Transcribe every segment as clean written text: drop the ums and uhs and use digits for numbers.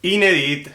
Inedit,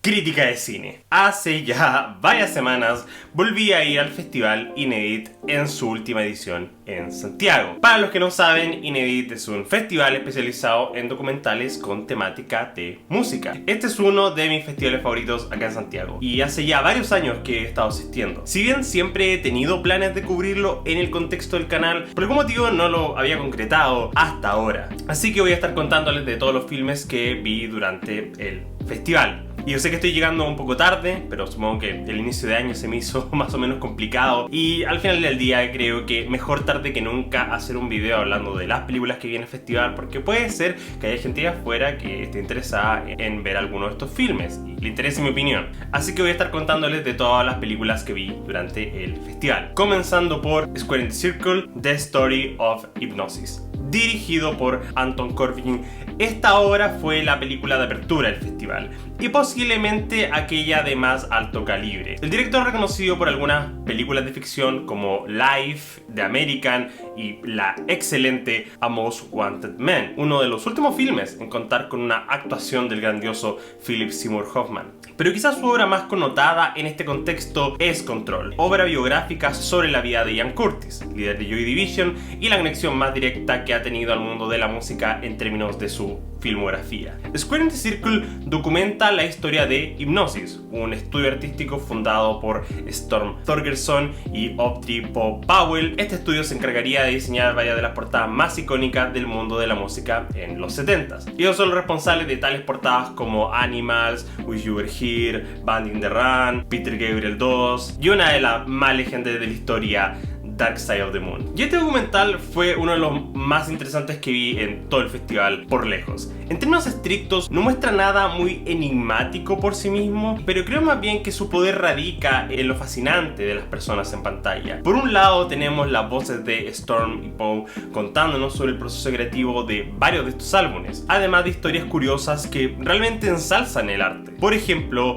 crítica de cine. Hace ya varias semanas volví a ir al festival Inedit en su última edición en Santiago. Para los que no saben, Inedit es un festival especializado en documentales con temática de música. Este es uno de mis festivales favoritos acá en Santiago y hace ya varios años que he estado asistiendo. Si bien siempre he tenido planes de cubrirlo en el contexto del canal, por algún motivo no lo había concretado hasta ahora. Así que voy a estar contándoles de todos los filmes que vi durante el festival. Y yo sé que estoy llegando un poco tarde, pero supongo que el inicio de año se me hizo más o menos complicado. Y al final del día creo que mejor tarde que nunca hacer un video hablando de las películas que vi en el festival, porque puede ser que haya gente de afuera que esté interesada en ver alguno de estos filmes y le interese mi opinión. Así que voy a estar contándoles de todas las películas que vi durante el festival. Comenzando por Square in the Circle, The Story of Hypnosis. Dirigido por Anton Corbijn, esta obra fue la película de apertura del festival y posiblemente aquella de más alto calibre. El director, reconocido por algunas películas de ficción como Life, The American y la excelente A Most Wanted Man, uno de los últimos filmes en contar con una actuación del grandioso Philip Seymour Hoffman. Pero quizás su obra más connotada en este contexto es Control, obra biográfica sobre la vida de Ian Curtis, líder de Joy Division y la conexión más directa que ha tenido al mundo de la música en términos de su filmografía. Square in the Circle documenta la historia de Hypnosis, un estudio artístico fundado por Storm Thorgerson y Audrey Powell. Este estudio se encargaría de diseñar varias de las portadas más icónicas del mundo de la música en los 70s. Ellos son los responsables de tales portadas como Animals, Wish You Were Here, Band in the Run, Peter Gabriel 2 y una de las más legendarias de la historia, Dark Side of the Moon. Y este documental fue uno de los más interesantes que vi en todo el festival por lejos. En términos estrictos no muestra nada muy enigmático por sí mismo, pero creo más bien que su poder radica en lo fascinante de las personas en pantalla. Por un lado tenemos las voces de Storm y Poe contándonos sobre el proceso creativo de varios de estos álbumes, además de historias curiosas que realmente ensalzan el arte. Por ejemplo,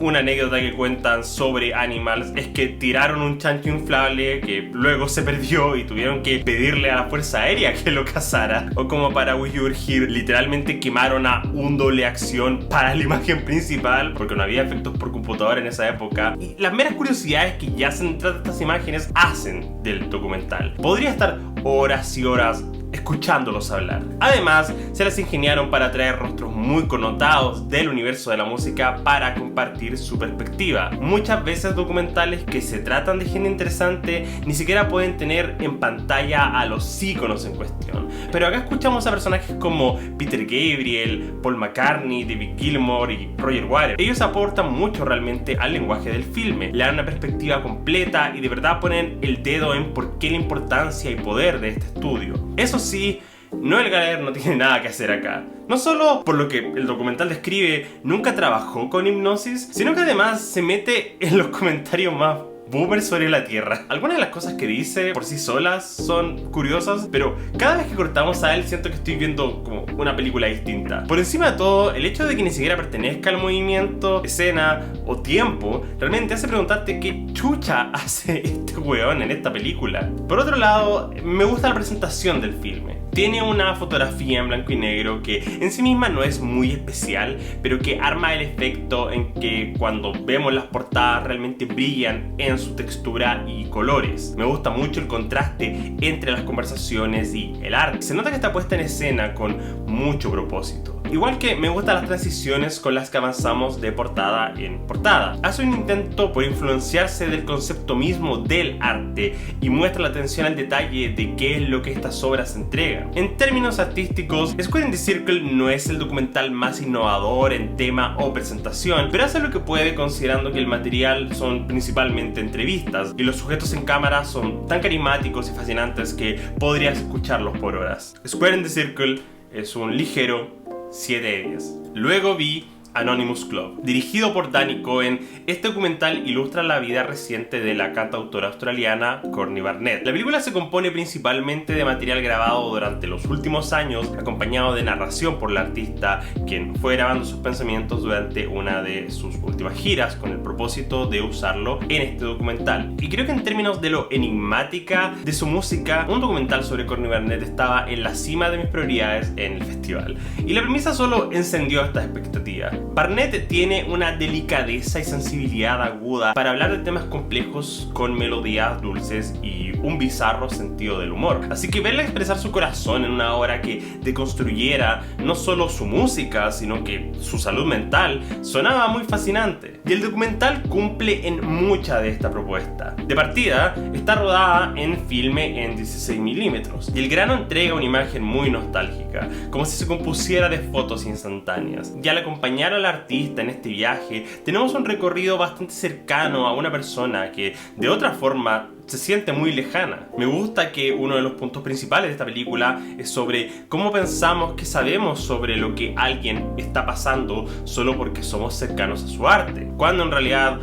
una anécdota que cuentan sobre Animals es que tiraron un chancho inflable que luego se perdió y tuvieron que pedirle a la Fuerza Aérea que lo cazara. O como para Wish You Were Here, literalmente quemaron a un doble acción para la imagen principal porque no había efectos por computadora en esa época. Y las meras curiosidades que yacen detrás de estas imágenes hacen del documental. Podría estar horas y horas escuchándolos hablar. Además, se las ingeniaron para traer rostros muy connotados del universo de la música para compartir su perspectiva. Muchas veces documentales que se tratan de gente interesante ni siquiera pueden tener en pantalla a los íconos en cuestión. Pero acá escuchamos a personajes como Peter Gabriel, Paul McCartney, David Gilmour y Roger Waters. Ellos aportan mucho realmente al lenguaje del filme, le dan una perspectiva completa y de verdad ponen el dedo en por qué la importancia y poder de este estudio. Eso sí, Noel Gallagher no tiene nada que hacer acá. No solo por lo que el documental describe, nunca trabajó con Hypnosis, sino que además se mete en los comentarios más boomer sobre la Tierra. Algunas de las cosas que dice por sí solas son curiosas, pero cada vez que cortamos a él siento que estoy viendo como una película distinta. Por encima de todo, el hecho de que ni siquiera pertenezca al movimiento, escena o tiempo realmente hace preguntarte qué chucha hace este weón en esta película. Por otro lado, me gusta la presentación del filme. Tiene una fotografía en blanco y negro que en sí misma no es muy especial, pero que arma el efecto en que cuando vemos las portadas realmente brillan en su textura y colores. Me gusta mucho el contraste entre las conversaciones y el arte. Se nota que está puesta en escena con mucho propósito. Igual que me gustan las transiciones con las que avanzamos de portada en portada. Hace un intento por influenciarse del concepto mismo del arte y muestra la atención al detalle de qué es lo que estas obras entregan. En términos artísticos, Square in the Circle no es el documental más innovador en tema o presentación, pero hace lo que puede considerando que el material son principalmente entrevistas y los sujetos en cámara son tan carismáticos y fascinantes que podrías escucharlos por horas. Square in the Circle es un ligero 7 de 10. Luego vi Anonymous Club. Dirigido por Danny Cohen, este documental ilustra la vida reciente de la cantautora australiana Courtney Barnett. La película se compone principalmente de material grabado durante los últimos años, acompañado de narración por la artista, quien fue grabando sus pensamientos durante una de sus últimas giras con el propósito de usarlo en este documental. Y creo que en términos de lo enigmática de su música, un documental sobre Courtney Barnett estaba en la cima de mis prioridades en el festival. Y la premisa solo encendió estas expectativas. Barnett tiene una delicadeza y sensibilidad aguda para hablar de temas complejos con melodías dulces y un bizarro sentido del humor. Así que verla expresar su corazón en una obra que deconstruyera no solo su música, sino que su salud mental, sonaba muy fascinante. Y el documental cumple en mucha de esta propuesta. De partida, está rodada en filme en 16 milímetros y el grano entrega una imagen muy nostálgica, como si se compusiera de fotos instantáneas. Y al acompañar al artista en este viaje, tenemos un recorrido bastante cercano a una persona que, de otra forma, se siente muy lejana. Me gusta que uno de los puntos principales de esta película es sobre cómo pensamos que sabemos sobre lo que alguien está pasando solo porque somos cercanos a su arte, cuando en realidad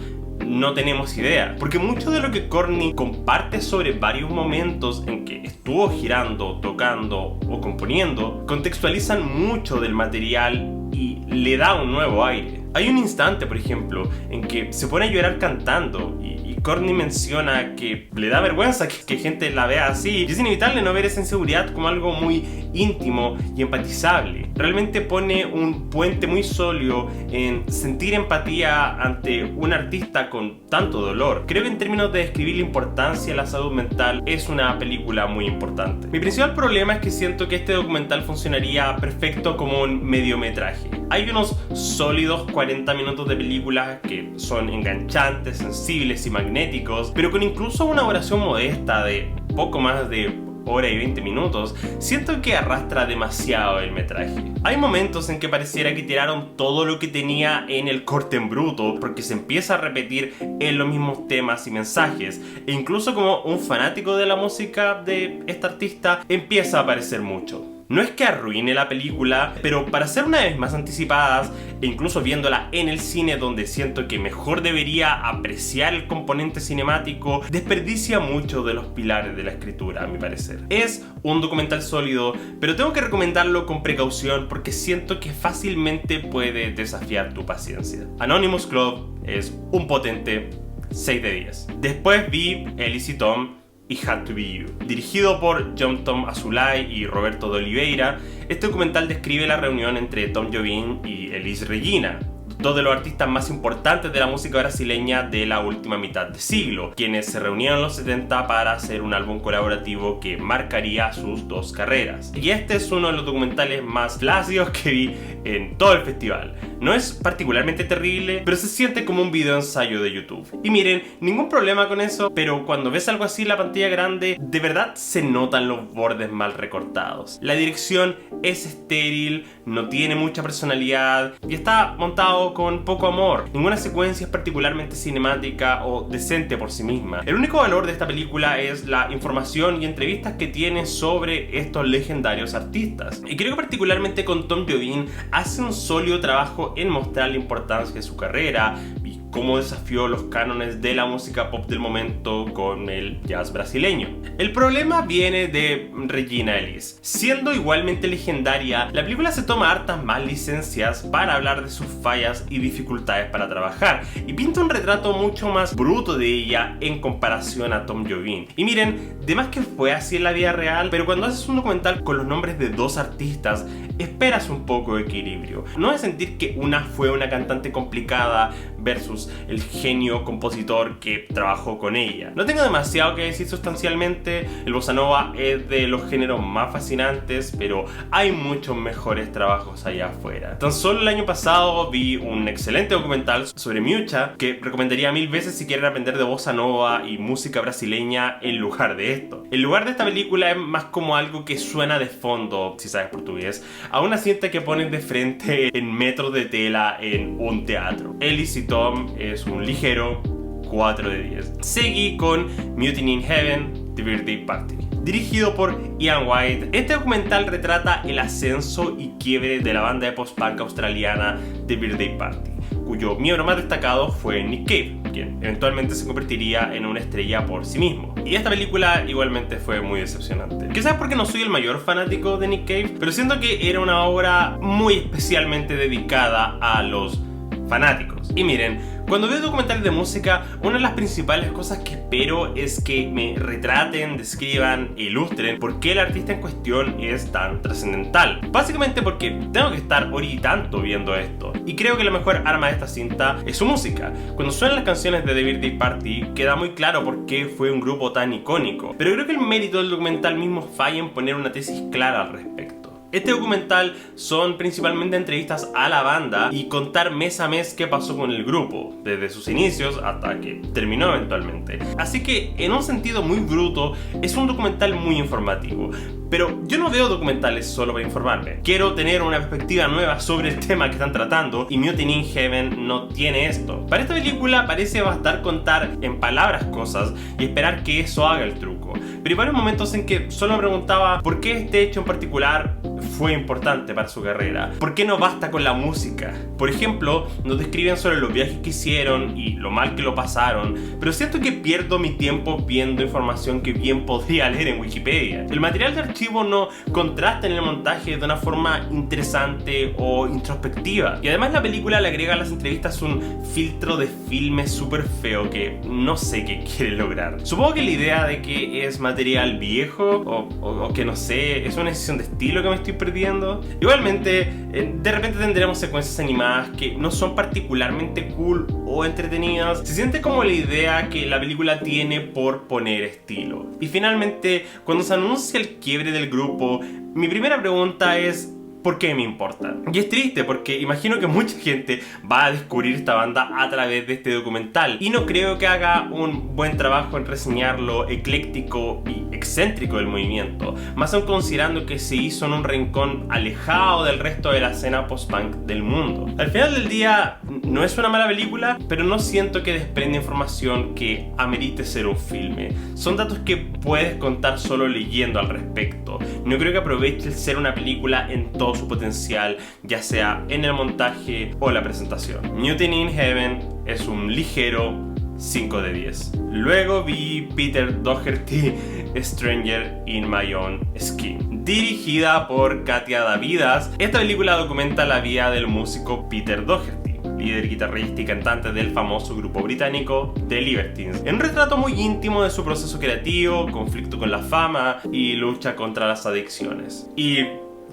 no tenemos idea. Porque mucho de lo que Courtney comparte sobre varios momentos en que estuvo girando, tocando o componiendo, contextualizan mucho del material y le da un nuevo aire. Hay un instante, por ejemplo, en que se pone a llorar cantando y Courtney menciona que le da vergüenza que gente la vea así. Y es inevitable no ver esa inseguridad como algo muy íntimo y empatizable. Realmente pone un puente muy sólido en sentir empatía ante un artista con tanto dolor. Creo que en términos de describir la importancia de la salud mental es una película muy importante. Mi principal problema es que siento que este documental funcionaría perfecto como un mediometraje. Hay unos sólidos 40 minutos de película que son enganchantes, sensibles y magnéticos, pero con incluso una duración modesta de poco más de hora y 20 minutos, siento que arrastra demasiado el metraje. Hay momentos en que pareciera que tiraron todo lo que tenía en el corte en bruto, porque se empieza a repetir en los mismos temas y mensajes, e incluso como un fanático de la música de esta artista, empieza a aparecer mucho. No es que arruine la película, pero para ser una vez más anticipadas, e incluso viéndola en el cine donde siento que mejor debería apreciar el componente cinemático, desperdicia mucho de los pilares de la escritura, a mi parecer. Es un documental sólido, pero tengo que recomendarlo con precaución porque siento que fácilmente puede desafiar tu paciencia. Anonymous Club es un potente 6 de 10. Después vi Ellis y Tom y Had to Be You. Dirigido por John Tom Azulay y Roberto de Oliveira, este documental describe la reunión entre Tom Jobim y Elis Regina, dos de los artistas más importantes de la música brasileña de la última mitad de siglo, quienes se reunieron en los 70 para hacer un álbum colaborativo que marcaría sus dos carreras. Y este es uno de los documentales más flácidos que vi en todo el festival. No es particularmente terrible, pero se siente como un video ensayo de YouTube. Y miren, ningún problema con eso, pero cuando ves algo así en la pantalla grande, de verdad se notan los bordes mal recortados. La dirección es estéril, no tiene mucha personalidad y está montado con poco amor. Ninguna secuencia es particularmente cinemática o decente por sí misma. El único valor de esta película es la información y entrevistas que tiene sobre estos legendarios artistas. Y creo que particularmente con Tom Jobim hace un sólido trabajo en mostrar la importancia de su carrera y cómo desafió los cánones de la música pop del momento con el jazz brasileño. El problema viene de Regina Ellis. Siendo igualmente legendaria, la película se toma hartas más licencias para hablar de sus fallas y dificultades para trabajar y pinta un retrato mucho más bruto de ella en comparación a Tom Jobim. Y miren, de más que fue así en la vida real, pero cuando haces un documental con los nombres de dos artistas, esperas un poco de equilibrio. No es sentir que una fue una cantante complicada versus el genio compositor que trabajó con ella. No tengo demasiado que decir sustancialmente, el bossa nova es de los géneros más fascinantes, pero hay muchos mejores trabajos allá afuera. Tan solo el año pasado vi un excelente documental sobre Miúcha que recomendaría 1000 veces si quieren aprender de bossa nova y música brasileña en lugar de esto. El lugar de esta película es más como algo que suena de fondo, si sabes portugués, a una cinta que ponen de frente en metros de tela en un teatro. Ellis y Tom es un ligero 4 de 10. Seguí con Mutiny in Heaven, The Birthday Party. dirigido por Ian White. Este documental retrata el ascenso y quiebre de la banda de post-punk australiana The Birthday Party, cuyo miembro más destacado fue Nick Cave, quien eventualmente se convertiría en una estrella por sí mismo. Y esta película igualmente fue muy decepcionante. Quizás porque no soy el mayor fanático de Nick Cave, pero siento que era una obra muy especialmente dedicada a los fanáticos. Y miren, cuando veo documentales de música, una de las principales cosas que espero es que me retraten, describan e ilustren por qué el artista en cuestión es tan trascendental. Básicamente porque tengo que estar hora y tanto viendo esto. Y creo que la mejor arma de esta cinta es su música. Cuando suenan las canciones de The Birthday Party, queda muy claro por qué fue un grupo tan icónico. Pero creo que el mérito del documental mismo falla en poner una tesis clara al respecto. Este documental son principalmente entrevistas a la banda y contar mes a mes qué pasó con el grupo, desde sus inicios hasta que terminó eventualmente. Así que, en un sentido muy bruto, es un documental muy informativo. Pero yo no veo documentales solo para informarme. Quiero tener una perspectiva nueva sobre el tema que están tratando y Mutiny in Heaven no tiene esto. Para esta película parece bastar contar en palabras cosas y esperar que eso haga el truco. Pero hay varios momentos en que solo me preguntaba por qué este hecho en particular fue importante para su carrera. ¿Por qué no basta con la música? Por ejemplo, nos describen sobre los viajes que hicieron y lo mal que lo pasaron, pero siento que pierdo mi tiempo viendo información que bien podría leer en Wikipedia. El material de archivo no contrasta en el montaje de una forma interesante o introspectiva. Y además la película le agrega a las entrevistas un filtro de filme súper feo que no sé qué quiere lograr. Supongo que la idea de que es material viejo o que no sé, es una decisión de estilo que me estoy perdiendo. Igualmente, de repente tendremos secuencias animadas que no son particularmente cool o entretenidas. Se siente como la idea que la película tiene por poner estilo. Y finalmente, cuando se anuncia el quiebre del grupo, mi primera pregunta es: ¿por qué me importa? Y es triste porque imagino que mucha gente va a descubrir esta banda a través de este documental y no creo que haga un buen trabajo en reseñar lo ecléctico y excéntrico del movimiento, más aún considerando que se hizo en un rincón alejado del resto de la escena post-punk del mundo. Al final del día no es una mala película, pero no siento que desprenda información que amerite ser un filme. Son datos que puedes contar solo leyendo al respecto. No creo que aproveche el ser una película en todo su potencial, ya sea en el montaje o la presentación. Mutiny in Heaven es un ligero 5 de 10. Luego vi Peter Doherty, Stranger in My Own Skin, dirigida por Katia Davidas. Esta película documenta la vida del músico Peter Doherty, líder, guitarrista y cantante del famoso grupo británico The Libertines, en un retrato muy íntimo de su proceso creativo, conflicto con la fama y lucha contra las adicciones. Y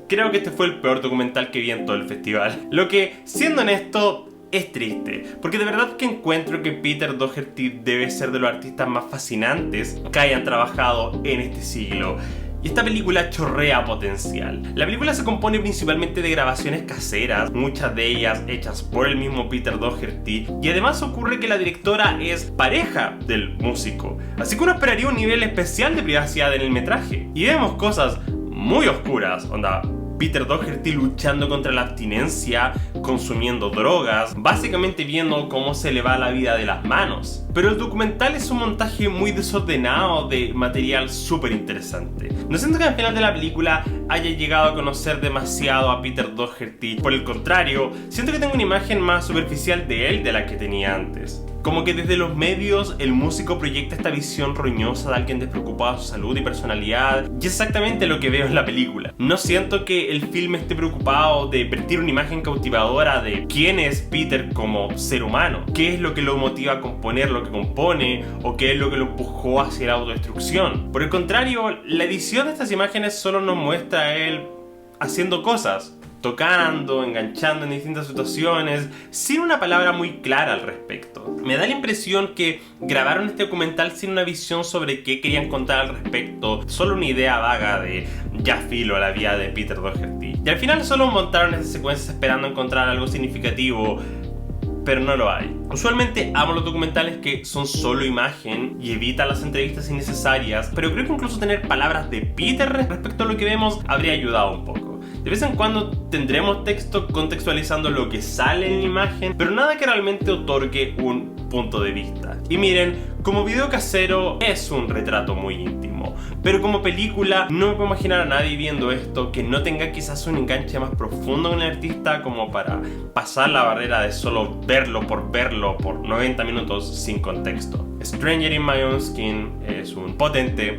creo que este fue el peor documental que vi en todo el festival, lo que, siendo honesto, es triste, porque de verdad que encuentro que Peter Doherty debe ser de los artistas más fascinantes que hayan trabajado en este siglo. Y esta película chorrea potencial. La película se compone principalmente de grabaciones caseras, muchas de ellas hechas por el mismo Peter Doherty, y además ocurre que la directora es pareja del músico, así que uno esperaría un nivel especial de privacidad en el metraje. Y vemos cosas muy oscuras, onda Peter Doherty luchando contra la abstinencia, consumiendo drogas, básicamente viendo cómo se le va la vida de las manos. Pero el documental es un montaje muy desordenado de material súper interesante. No siento que al final de la película haya llegado a conocer demasiado a Peter Doherty. Por el contrario, siento que tengo una imagen más superficial de él de la que tenía antes. Como que desde los medios el músico proyecta esta visión roñosa de alguien despreocupado de su salud y personalidad, y es exactamente lo que veo en la película. No siento que el filme esté preocupado de vertir una imagen cautivadora de quién es Peter como ser humano, qué es lo que lo motiva a componer lo que compone, o qué es lo que lo empujó hacia la autodestrucción. Por el contrario, la edición de estas imágenes solo nos muestra a él haciendo cosas, tocando, enganchando en distintas situaciones, sin una palabra muy clara al respecto. Me da la impresión que grabaron este documental sin una visión sobre qué querían contar al respecto, solo una idea vaga de ya filo a la vida de Peter Doherty. Y al final solo montaron esas secuencias esperando encontrar algo significativo, pero no lo hay. Usualmente amo los documentales que son solo imagen y evitan las entrevistas innecesarias, pero creo que incluso tener palabras de Peter respecto a lo que vemos habría ayudado un poco. De vez en cuando tendremos texto contextualizando lo que sale en la imagen, pero nada que realmente otorgue un punto de vista. Y miren, como video casero es un retrato muy íntimo. pero como película no me puedo imaginar a nadie viendo esto que no tenga quizás un enganche más profundo con el artista como para pasar la barrera de solo verlo por 90 minutos sin contexto. Stranger in My Own Skin es un potente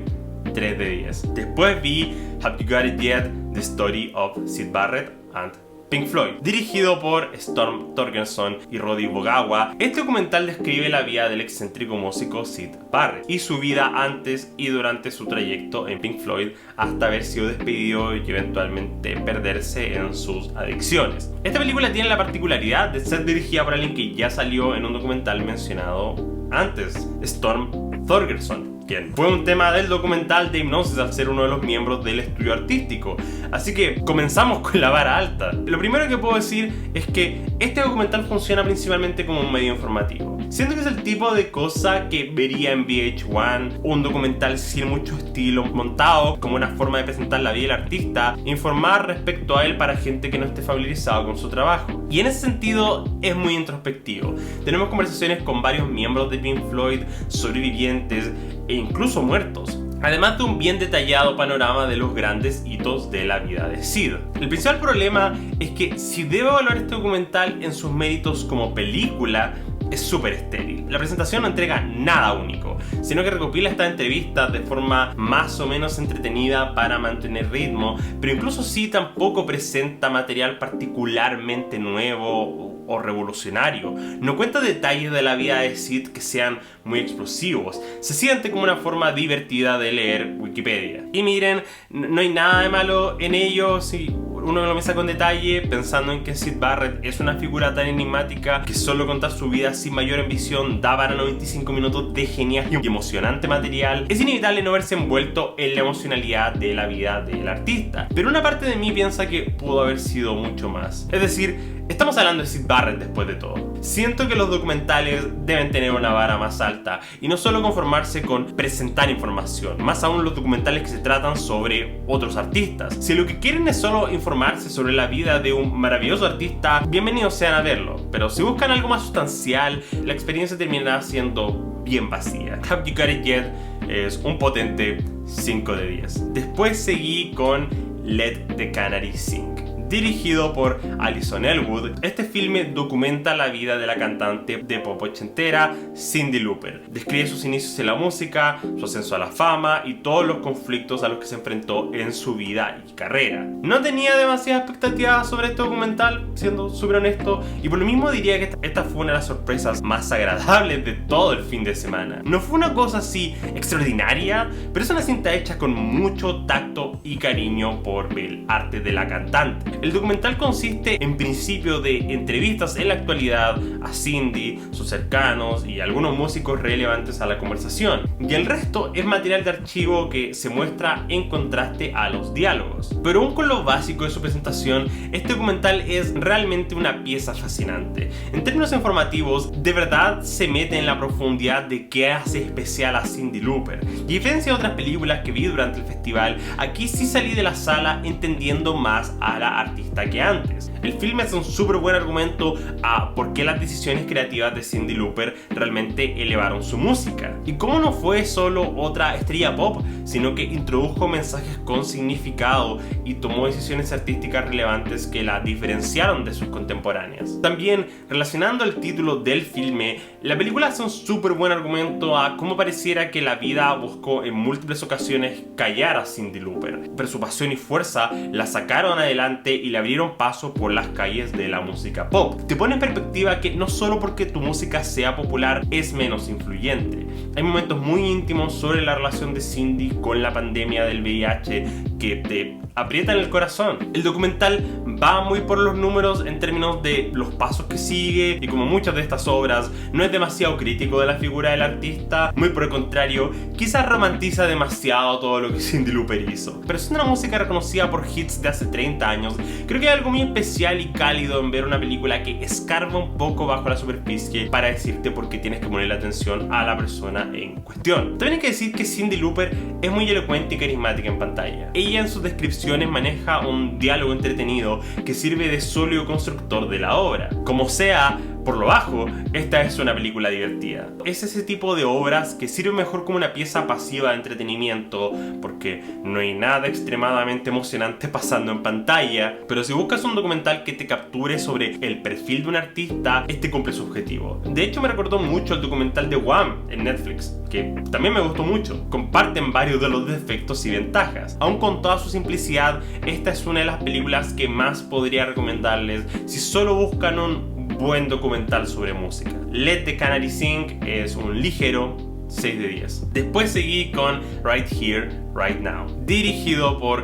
3 de 10. Después vi Have You Got It Yet? The Story of Syd Barrett and Pink Floyd, dirigido por Storm Thorgerson y Roddy Bogawa. Este documental describe la vida del excéntrico músico Syd Barrett y su vida antes y durante su trayecto en Pink Floyd hasta haber sido despedido y eventualmente perderse en sus adicciones. Esta película tiene la particularidad de ser dirigida por alguien que ya salió en un documental mencionado antes, Storm Thorgerson, quien fue un tema del documental de hipnosis al ser uno de los miembros del estudio artístico. Así que comenzamos con la vara alta. Lo primero que puedo decir es que este documental funciona principalmente como un medio informativo. Siento que es el tipo de cosa que vería en VH1, un documental sin mucho estilo, montado como una forma de presentar la vida del artista, informar respecto a él para gente que no esté familiarizado con su trabajo. Y en ese sentido es muy introspectivo. Tenemos conversaciones con varios miembros de Pink Floyd, sobrevivientes e incluso muertos, además de un bien detallado panorama de los grandes hitos de la vida de Syd. El principal problema es que si debo evaluar este documental en sus méritos como película, es súper estéril. La presentación no entrega nada único, sino que recopila estas entrevistas de forma más o menos entretenida para mantener ritmo, pero incluso sí tampoco presenta material particularmente nuevo o revolucionario. No cuenta detalles de la vida de Syd que sean muy explosivos. Se siente como una forma divertida de leer Wikipedia. Y miren, no hay nada de malo en ello si uno lo piensa con detalle, pensando en que Syd Barrett es una figura tan enigmática que solo contar su vida sin mayor ambición da para 95 minutos de genial y emocionante material. Es inevitable no verse envuelto en la emocionalidad de la vida del artista, pero una parte de mí piensa que pudo haber sido mucho más. Es decir, estamos hablando de Syd Barrett después de todo. Siento que los documentales deben tener una vara más alta y no solo conformarse con presentar información, más aún los documentales que se tratan sobre otros artistas. Si lo que quieren es solo informarse sobre la vida de un maravilloso artista, bienvenidos sean a verlo, pero si buscan algo más sustancial, la experiencia terminará siendo bien vacía. Have You Got It Yet? Es un potente 5 de 10. Después seguí con Let the Canary Sing, dirigido por Alison Elwood. Este filme documenta la vida de la cantante de pop ochentera Cyndi Lauper. Describe sus inicios en la música, su ascenso a la fama y todos los conflictos a los que se enfrentó en su vida y carrera. No tenía demasiadas expectativas sobre este documental, siendo súper honesto, y por lo mismo diría que esta fue una de las sorpresas más agradables de todo el fin de semana. No fue una cosa así extraordinaria, pero es una cinta hecha con mucho tacto y cariño por el arte de la cantante. El documental consiste en principio de entrevistas en la actualidad a Cyndi, sus cercanos y algunos músicos relevantes a la conversación, y el resto es material de archivo que se muestra en contraste a los diálogos. Pero aún con lo básico de su presentación, este documental es realmente una pieza fascinante. En términos informativos, de verdad se mete en la profundidad de qué hace especial a Cyndi Lauper. Y a diferencia de otras películas que vi durante el festival, aquí sí salí de la sala entendiendo más a la artista que antes. El filme es un súper buen argumento a por qué las decisiones creativas de Cyndi Lauper realmente elevaron su música, y cómo no fue solo otra estrella pop, sino que introdujo mensajes con significado y tomó decisiones artísticas relevantes que la diferenciaron de sus contemporáneas. También, relacionando el título del filme, la película hace un súper buen argumento a cómo pareciera que la vida buscó en múltiples ocasiones callar a Cyndi Lauper, pero su pasión y fuerza la sacaron adelante y le abrieron paso por las calles de la música pop. Te pone en perspectiva que no solo porque tu música sea popular es menos influyente. Hay momentos muy íntimos sobre la relación de Cyndi con la pandemia del VIH que te aprietan el corazón. El documental va muy por los números en términos de los pasos que sigue, y como muchas de estas obras, no es demasiado crítico de la figura del artista, muy por el contrario, quizás romantiza demasiado todo lo que Cyndi Lauper hizo. Pero es una música reconocida por hits de hace 30 años, creo que hay algo muy especial y cálido en ver una película que escarba un poco bajo la superficie para decirte por qué tienes que ponerle atención a la persona en cuestión. También hay que decir que Cyndi Lauper es muy elocuente y carismática en pantalla. Ella en sus descripciones maneja un diálogo entretenido que sirve de sólido constructor de la obra. Como sea, Por lo bajo, esta es una película divertida. Es ese tipo de obras que sirve mejor como una pieza pasiva de entretenimiento, porque no hay nada extremadamente emocionante pasando en pantalla, pero si buscas un documental que te capture sobre el perfil de un artista, este cumple su objetivo. De hecho, me recordó mucho el documental de Wham en Netflix, que también me gustó mucho. Comparten varios de los defectos y ventajas. Aun con toda su simplicidad, esta es una de las películas que más podría recomendarles si solo buscan un buen documental sobre música. Let the Canary Sing es un ligero 6 de 10. Después seguí con Right Here, Right Now, dirigido por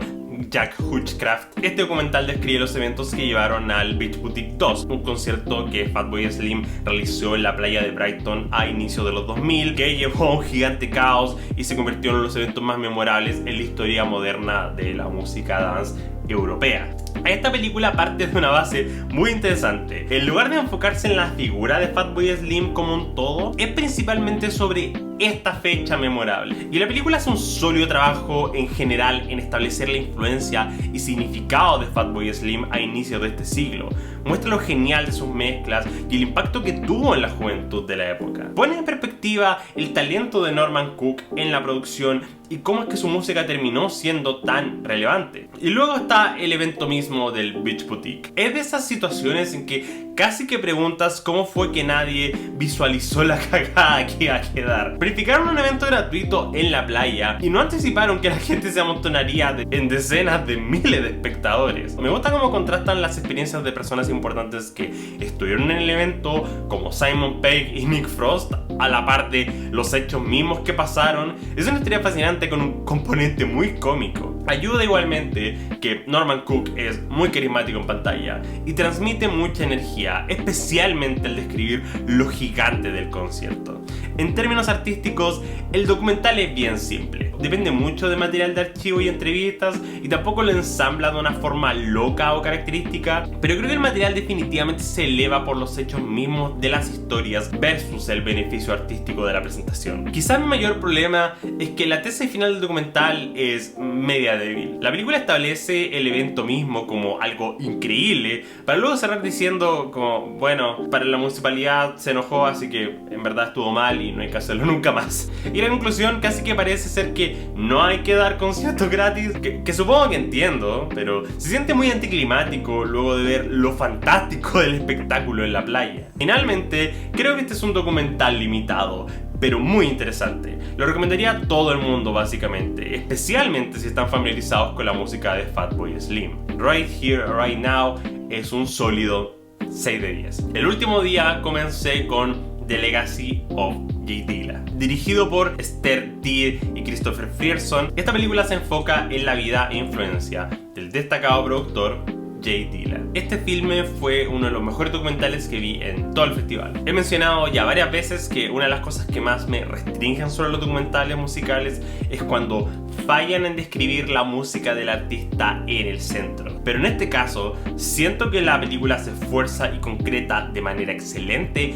Jack Hutchcraft. Este documental describe los eventos que llevaron al Beach Boutique 2, un concierto que Fatboy Slim realizó en la playa de Brighton a inicios de los 2000, que llevó a un gigante caos y se convirtió en uno de los eventos más memorables en la historia moderna de la música dance europea. Esta película parte de una base muy interesante. En lugar de enfocarse en la figura de Fatboy Slim como un todo, es principalmente sobre esta fecha memorable. Y la película hace un sólido trabajo en general en establecer la influencia y significado de Fatboy Slim a inicios de este siglo. Muestra lo genial de sus mezclas y el impacto que tuvo en la juventud de la época. Pone en perspectiva el talento de Norman Cook en la producción y cómo es que su música terminó siendo tan relevante. Y luego está el evento mismo del Beach Boutique. Es de esas situaciones en que casi que preguntas cómo fue que nadie visualizó la cagada que iba a quedar. Planificaron un evento gratuito en la playa y no anticiparon que la gente se amontonaría en decenas de miles de espectadores. Me gusta cómo contrastan las experiencias de personas importantes que estuvieron en el evento, como Simon Pegg y Nick Frost, a la par de los hechos mismos que pasaron. Es una historia fascinante con un componente muy cómico. Ayuda igualmente que Norman Cook es muy carismático en pantalla y transmite mucha energía, especialmente al describir lo gigante del concierto. En términos artísticos, el documental es bien simple. Depende mucho de material de archivo y entrevistas y tampoco lo ensambla de una forma loca o característica, pero creo que el material definitivamente se eleva por los hechos mismos de las historias versus el beneficio artístico de la presentación. Quizás mi mayor problema es que la tesis final del documental es media débil. La película establece el evento mismo como algo increíble para luego cerrar diciendo como, bueno, para la municipalidad se enojó, así que en verdad estuvo mal y no hay que hacerlo nunca más. Y la conclusión casi que parece ser que no hay que dar conciertos gratis, que supongo que entiendo, pero se siente muy anticlimático luego de ver lo fantástico del espectáculo en la playa. Finalmente, creo que este es un documental limitado, pero muy interesante. Lo recomendaría a todo el mundo básicamente, especialmente si están familiarizados con la música de Fatboy Slim. Right Here, Right Now es un sólido 6 de 10. El último día comencé con The Legacy of Jay Dilla, dirigido por Esther Tiede y Christopher Frierson. Esta película se enfoca en la vida e influencia del destacado productor Jay Dilla. Este filme fue uno de los mejores documentales que vi en todo el festival. He mencionado ya varias veces que una de las cosas que más me restringen sobre los documentales musicales es cuando fallan en describir la música del artista en el centro. Pero en este caso, siento que la película se esfuerza y concreta de manera excelente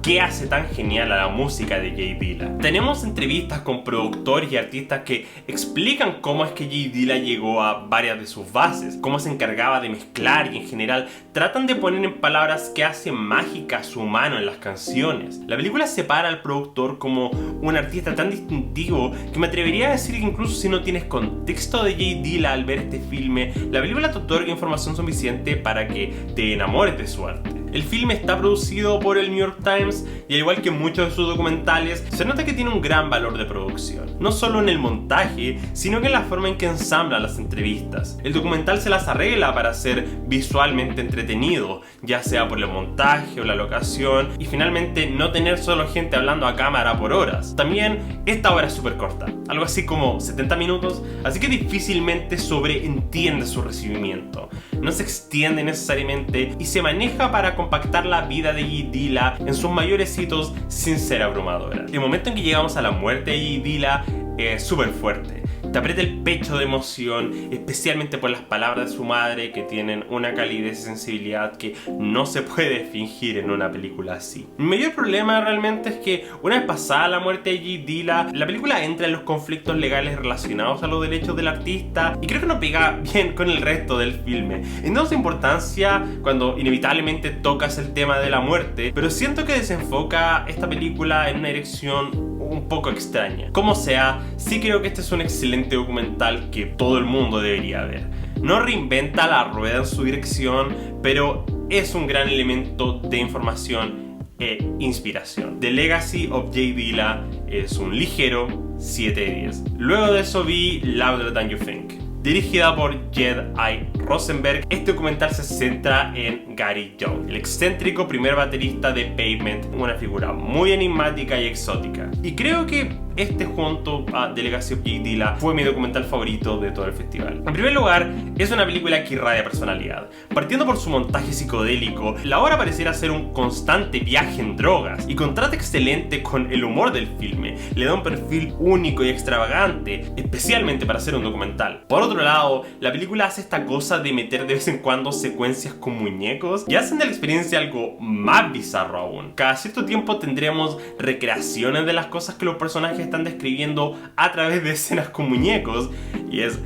¿qué hace tan genial a la música de Jay Dilla? Tenemos entrevistas con productores y artistas que explican cómo es que Jay Dilla llegó a varias de sus bases, cómo se encargaba de mezclar y en general tratan de poner en palabras qué hace mágica su mano en las canciones. La película separa al productor como un artista tan distintivo que me atrevería a decir que incluso si no tienes contexto de Jay Dilla al ver este filme, la película te otorga información suficiente para que te enamores de su arte. El filme está producido por el New York Times y al igual que muchos de sus documentales, se nota que tiene un gran valor de producción. No solo en el montaje, sino que en la forma en que ensambla las entrevistas. El documental se las arregla para ser visualmente entretenido, ya sea por el montaje o la locación, y finalmente no tener solo gente hablando a cámara por horas. También esta obra es súper corta, algo así como 70 minutos, así que difícilmente sobreentiende su recibimiento. No se extiende necesariamente y se maneja para compactar la vida de Jay Dilla en sus mayores hitos sin ser abrumadora. El momento en que llegamos a la muerte de Jay Dilla es súper fuerte. te aprieta el pecho de emoción, especialmente por las palabras de su madre, que tienen una calidez y sensibilidad que no se puede fingir en una película así. Mi mayor problema realmente es que una vez pasada la muerte de Jay Dilla, la película entra en los conflictos legales relacionados a los derechos del artista y creo que no pega bien con el resto del filme. Entonces importancia cuando inevitablemente tocas el tema de la muerte, pero siento que desenfoca esta película en una dirección un poco extraña. Como sea, sí creo que este es un excelente documental que todo el mundo debería ver. No reinventa la rueda en su dirección, pero es un gran elemento de información e inspiración. The Legacy of Jay Dilla es un ligero 7 de 10. Luego de eso vi Louder Than You Think, dirigida por Jed I. Rosenberg. Este documental se centra en Gary Young, el excéntrico primer baterista de Pavement, una figura muy enigmática y exótica. Y creo que este, junto a The Legacy of Jay Dilla, fue mi documental favorito de todo el festival. En primer lugar, es una película que irradia personalidad. Partiendo por su montaje psicodélico, la obra pareciera ser un constante viaje en drogas y contrasta excelente con el humor del filme. Le da un perfil único y extravagante, especialmente para ser un documental. Por otro lado, la película hace esta cosa de meter de vez en cuando secuencias con muñecos y hacen de la experiencia algo más bizarro aún. Cada cierto tiempo tendremos recreaciones de las cosas que los personajes están describiendo a través de escenas con muñecos y es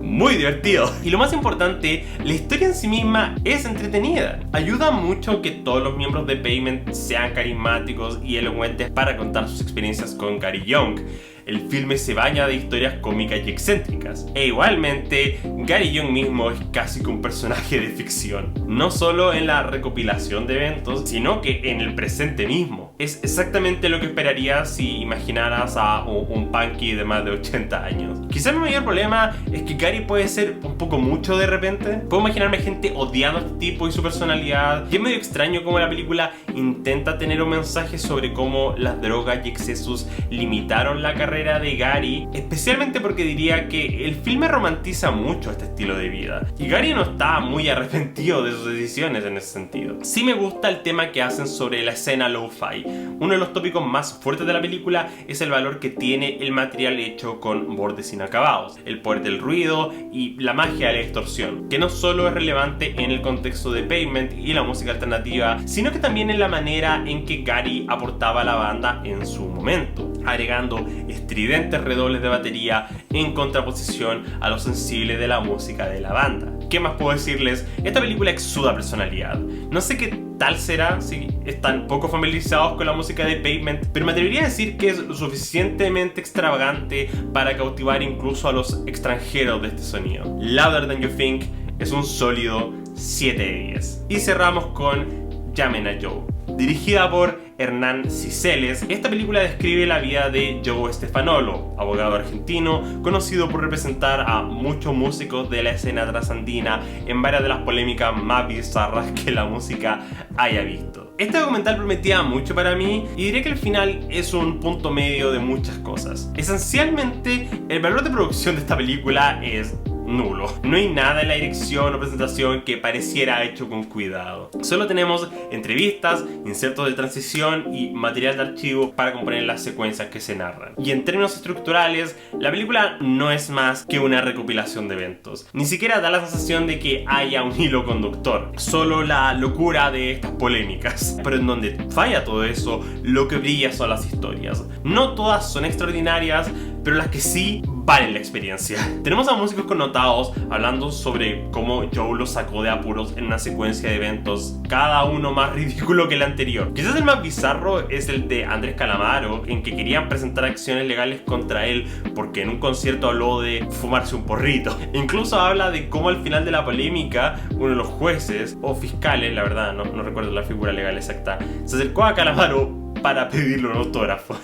muy divertido. Y lo más importante, la historia en sí misma es entretenida. Ayuda mucho que todos los miembros de Pavement sean carismáticos y elocuentes para contar sus experiencias con Gary Young. El filme se baña de historias cómicas y excéntricas. E igualmente, Gary Young mismo es casi que un personaje de ficción. No solo en la recopilación de eventos, sino que en el presente mismo. Es exactamente lo que esperarías si imaginaras a un punky de más de 80 años. Quizá mi mayor problema es que Gary puede ser un poco mucho de repente. Puedo imaginarme gente odiando a este tipo y su personalidad. Y es medio extraño cómo la película intenta tener un mensaje sobre cómo las drogas y excesos limitaron la carrera de Gary, especialmente porque diría que el filme romantiza mucho este estilo de vida y Gary no está muy arrepentido de sus decisiones en ese sentido. Sí me gusta el tema que hacen sobre la escena lo-fi. Uno de los tópicos más fuertes de la película es el valor que tiene el material hecho con bordes inacabados, el poder del ruido y la magia de la distorsión, que no solo es relevante en el contexto de Pavement y la música alternativa, sino que también en la manera en que Gary aportaba a la banda en su momento, agregando estridentes redobles de batería en contraposición a lo sensible de la música de la banda. ¿Qué más puedo decirles? Esta película exuda personalidad. No sé qué tal será si están poco familiarizados con la música de Pavement, pero me atrevería a decir que es lo suficientemente extravagante para cautivar incluso a los extranjeros de este sonido. Louder Than You Think es un sólido 7 de 10. Y cerramos con Llamen a Joe, dirigida por Hernán Ciseles. Esta película describe la vida de Joe Stefanolo, abogado argentino, conocido por representar a muchos músicos de la escena trasandina en varias de las polémicas más bizarras que la música haya visto. Este documental prometía mucho para mí y diré que el final es un punto medio de muchas cosas. Esencialmente, el valor de producción de esta película es nulo. No hay nada en la dirección o presentación que pareciera hecho con cuidado. Solo tenemos entrevistas, insertos de transición y material de archivo para componer las secuencias que se narran. Y en términos estructurales, la película no es más que una recopilación de eventos. Ni siquiera da la sensación de que haya un hilo conductor, solo la locura de estas polémicas. Pero en donde falla todo eso, lo que brilla son las historias. No todas son extraordinarias, pero las que sí valen la experiencia. Tenemos a músicos connotados hablando sobre cómo Joe los sacó de apuros en una secuencia de eventos, cada uno más ridículo que el anterior. Quizás el más bizarro es el de Andrés Calamaro, en que querían presentar acciones legales contra él porque en un concierto habló de fumarse un porrito. Incluso habla de cómo al final de la polémica uno de los jueces o fiscales, la verdad no recuerdo la figura legal exacta, se acercó a Calamaro para pedirle un autógrafo.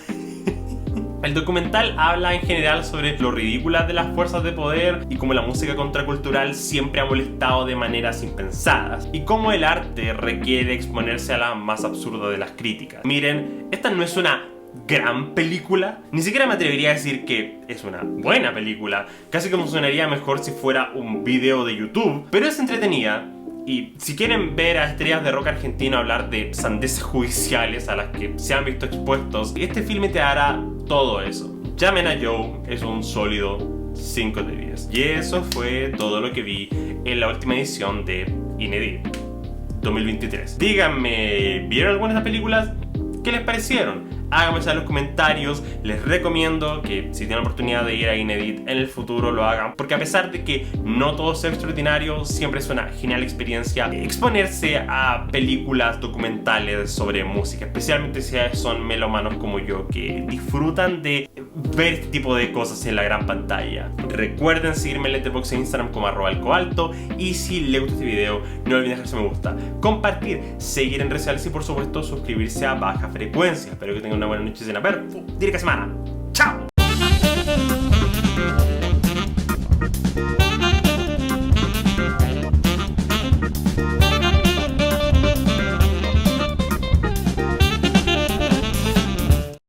El documental habla en general sobre lo ridículas de las fuerzas de poder y cómo la música contracultural siempre ha molestado de maneras impensadas y cómo el arte requiere exponerse a la más absurda de las críticas. Miren, esta no es una gran película, ni siquiera me atrevería a decir que es una buena película, casi como sonaría mejor si fuera un video de YouTube, pero es entretenida. Y si quieren ver a estrellas de rock argentino hablar de sandeces judiciales a las que se han visto expuestos, este filme te dará todo eso. Llamen a Joe es un sólido 5 de 10. Y eso fue todo lo que vi en la última edición de Inedit 2023. Díganme, ¿vieron algunas de las películas? ¿Qué les parecieron? Háganme saber en los comentarios. Les recomiendo que si tienen la oportunidad de ir a Inedit en el futuro lo hagan, porque a pesar de que no todo sea extraordinario, siempre es una genial experiencia exponerse a películas documentales sobre música, especialmente si son melómanos como yo que disfrutan de ver este tipo de cosas en la gran pantalla. Recuerden seguirme en Letterboxd e Instagram como @elcobalto, y si les gustó este video no olviden dejar su me gusta, compartir, seguir en redes sociales y por supuesto suscribirse a Baja Frecuencia. Espero que tengan una buena noche sin ver. Directa semana. ¡Chao!